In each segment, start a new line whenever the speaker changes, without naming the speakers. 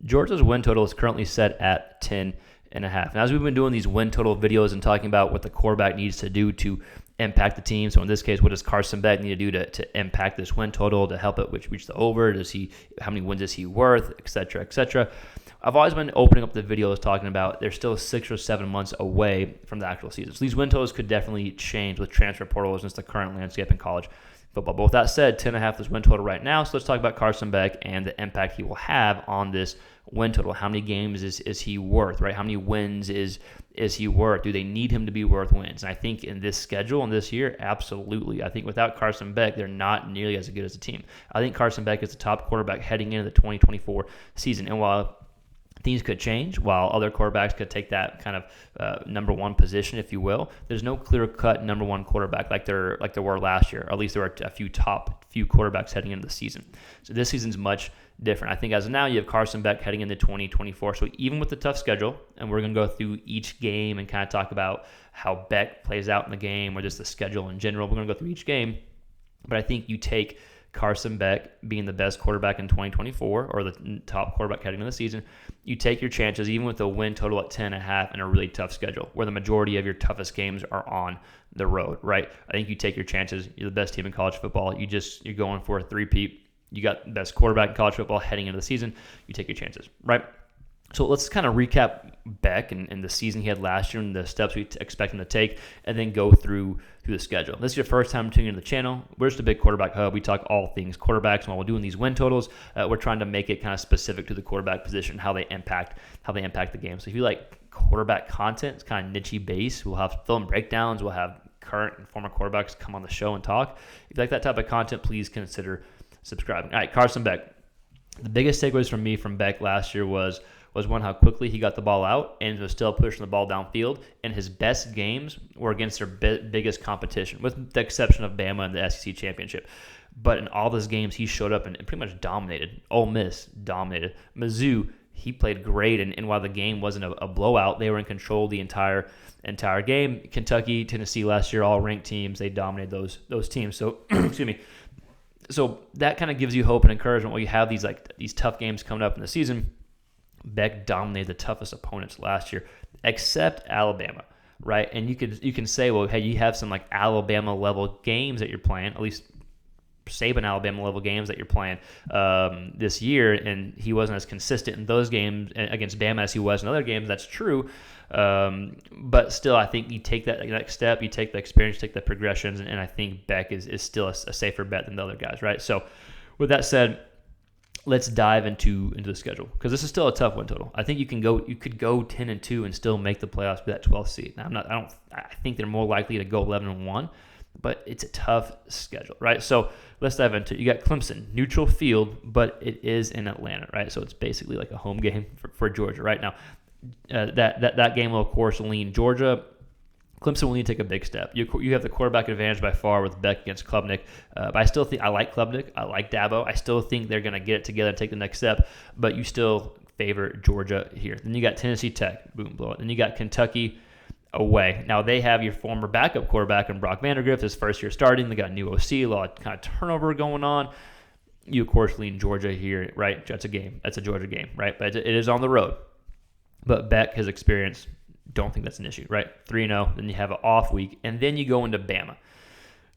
Georgia's win total is currently set at 10.5. And as we've been doing these win total videos and talking about what the quarterback needs to do to impact the team, so in this case, what does Carson Beck need to do to impact this win total, to help it reach the over? How many wins is he worth, et cetera, et cetera? I've always been opening up the videos talking about they're still 6 or 7 months away from the actual season. So these win totals could definitely change with transfer portals and just the current landscape in college football. But with that said, 10.5 is win total right now. So let's talk about Carson Beck and the impact he will have on this win total. How many games is he worth, right? How many wins is he worth? Do they need him to be worth wins? And I think in this schedule and this year, absolutely. I think without Carson Beck, they're not nearly as good as a team. I think Carson Beck is the top quarterback heading into the 2024 season. And while things could change, while other quarterbacks could take that kind of number one position, if you will, there's no clear-cut number one quarterback like there were last year. Or at least there were a few quarterbacks heading into the season. So this season's much different. I think as of now, you have Carson Beck heading into 2024. So even with the tough schedule, and we're going to go through each game and kind of talk about how Beck plays out in the game or just the schedule in general. We're going to go through each game. But I think you take Carson Beck being the best quarterback in 2024 or the top quarterback heading into the season, you take your chances even with a win total at 10.5 and a really tough schedule where the majority of your toughest games are on the road, right? I think you take your chances. You're the best team in college football. You're going for a three-peat. You got the best quarterback in college football heading into the season. You take your chances, right? So let's kind of recap Beck and the season he had last year and the steps we expect him to take, and then go through the schedule. This is your first time tuning into the channel. We're just a big quarterback hub. We talk all things quarterbacks, and while we're doing these win totals, we're trying to make it kind of specific to the quarterback position, how they impact the game. So if you like quarterback content, it's kind of niche-y base. We'll have film breakdowns. We'll have current and former quarterbacks come on the show and talk. If you like that type of content, please consider subscribing. All right, Carson Beck. The biggest takeaways from me from Beck last year was one, how quickly he got the ball out and was still pushing the ball downfield. And his best games were against their biggest competition, with the exception of Bama in the SEC championship. But in all those games, he showed up and pretty much dominated. Ole Miss dominated. Mizzou, he played great. And while the game wasn't a blowout, they were in control the entire game. Kentucky, Tennessee last year, all ranked teams, they dominated those teams. So, excuse me. So that kind of gives you hope and encouragement when you have these tough games coming up in the season. Beck dominated the toughest opponents last year, except Alabama, right? And you can say, well, hey, you have some like Alabama level games that you're playing, at least Saban Alabama level games that you're playing this year, and he wasn't as consistent in those games against Bama as he was in other games. That's true, but still, I think you take that next step, you take the experience, you take the progressions, and I think Beck is still a safer bet than the other guys, right? So, with that said, let's dive into the schedule, because this is still a tough win total. I think you could go 10-2 and still make the playoffs with that 12th seed. Now, I think they're more likely to go 11-1, but it's a tough schedule, right? So let's dive into it. You got Clemson, neutral field, but it is in Atlanta, right? So it's basically like a home game for Georgia right now. That game will of course lean Georgia. Clemson will need to take a big step. You have the quarterback advantage by far with Beck against Klubnik. But I still think I like Klubnik. I like Dabo. I still think they're going to get it together and take the next step. But you still favor Georgia here. Then you got Tennessee Tech. Boom, blow it. Then you got Kentucky away. Now they have your former backup quarterback in Brock Vandagriff, his first year starting. They got a new OC, a lot of kind of turnover going on. You, of course, lean Georgia here, right? That's a game. That's a Georgia game, right? But it is on the road. But Beck, his experience, don't think that's an issue, right? 3-0, then you have an off week, and then you go into Bama.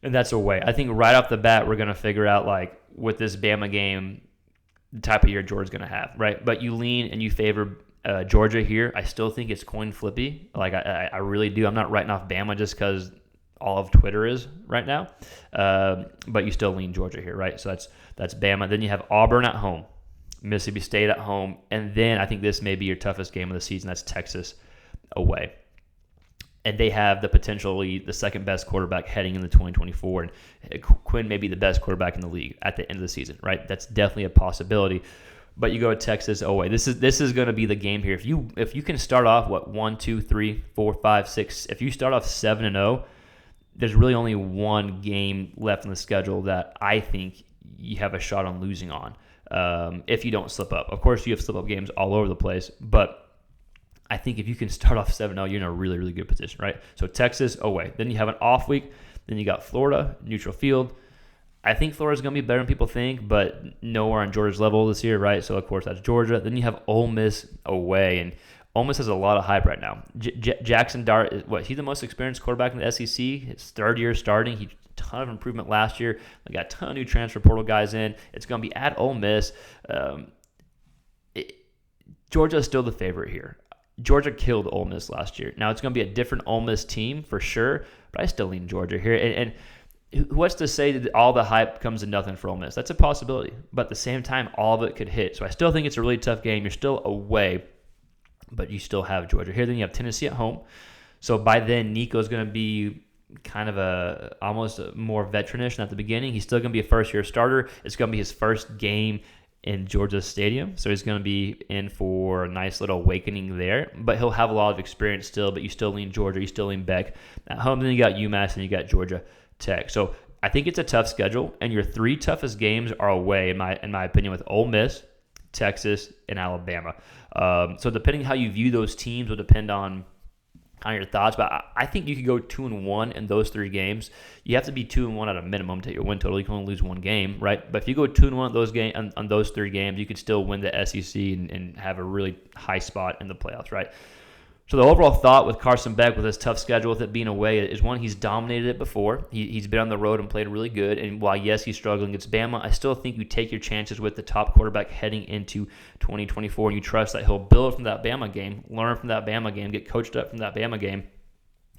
And that's away. I think right off the bat, we're going to figure out, like, with this Bama game, the type of year Georgia's going to have, right? But you lean and you favor Georgia here. I still think it's coin flippy. Like, I really do. I'm not writing off Bama just because all of Twitter is right now. But you still lean Georgia here, right? So that's Bama. Then you have Auburn at home, Mississippi State at home, and then I think this may be your toughest game of the season. That's Texas away. And they have potentially the second best quarterback heading into 2024. And Quinn may be the best quarterback in the league at the end of the season, right? That's definitely a possibility. But you go to Texas away. This is going to be the game here. If you can start off 1, 2, 3, 4, 5, 6. If you start off 7-0, there's really only one game left in the schedule that I think you have a shot on losing on. If you don't slip up. Of course, you have slip up games all over the place, but I think if you can start off 7-0, you're in a really, really good position, right? So Texas away. Then you have an off week. Then you got Florida, neutral field. I think Florida's going to be better than people think, but nowhere on Georgia's level this year, right? So, of course, that's Georgia. Then you have Ole Miss away, and Ole Miss has a lot of hype right now. Jackson Dart, he's the most experienced quarterback in the SEC. His third year starting. He ton of improvement last year. They got a ton of new transfer portal guys in. It's going to be at Ole Miss. Georgia is still the favorite here. Georgia killed Ole Miss last year. Now, it's going to be a different Ole Miss team for sure, but I still lean Georgia here. And what's to say that all the hype comes to nothing for Ole Miss? That's a possibility. But at the same time, all of it could hit. So I still think it's a really tough game. You're still away, but you still have Georgia here. Then you have Tennessee at home. So by then, Nico's going to be kind of almost more veteranish than at the beginning. He's still going to be a first-year starter. It's going to be his first game in Georgia Stadium. So he's going to be in for a nice little awakening there. But he'll have a lot of experience still, but you still lean Georgia. You still lean Beck. At home, then you got UMass and you got Georgia Tech. So I think it's a tough schedule, and your three toughest games are away, in my opinion, with Ole Miss, Texas, and Alabama. So depending how you view those teams will depend on your thoughts, but I think you could go 2-1 in those three games. You have to be 2-1 at a minimum to hit your win total. You can only lose one game, right? But if you go 2-1 on those three games, you could still win the SEC and have a really high spot in the playoffs, right? So the overall thought with Carson Beck, with his tough schedule, with it being away, is one, he's dominated it before. He's been on the road and played really good. And while, yes, he's struggling against Bama, I still think you take your chances with the top quarterback heading into 2024. And you trust that he'll build from that Bama game, learn from that Bama game, get coached up from that Bama game,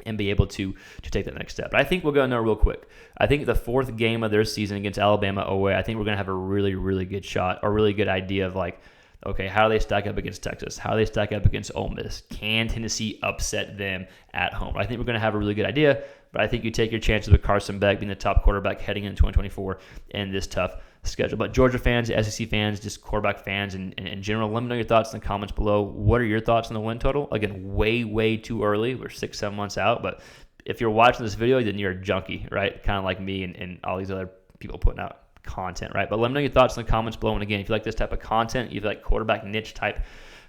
and be able to take that next step. But I think we'll go in there real quick. I think the fourth game of their season against Alabama away, I think we're going to have a really, really good shot, or really good idea of like, okay, how do they stack up against Texas? How do they stack up against Ole Miss? Can Tennessee upset them at home? I think we're going to have a really good idea, but I think you take your chances with Carson Beck being the top quarterback heading into 2024 in this tough schedule. But Georgia fans, SEC fans, just quarterback fans in general, let me know your thoughts in the comments below. What are your thoughts on the win total? Again, way too early. We're 6-7 months out, but if you're watching this video, then you're a junkie, right? Kind of like me and all these other people putting out content, right? But let me know your thoughts in the comments below. And again, if you like this type of content, if you like quarterback niche type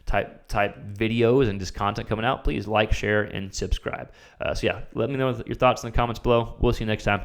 videos and just content coming out, please like, share, and subscribe. So yeah, let me know your thoughts in the comments below. We'll see you next time.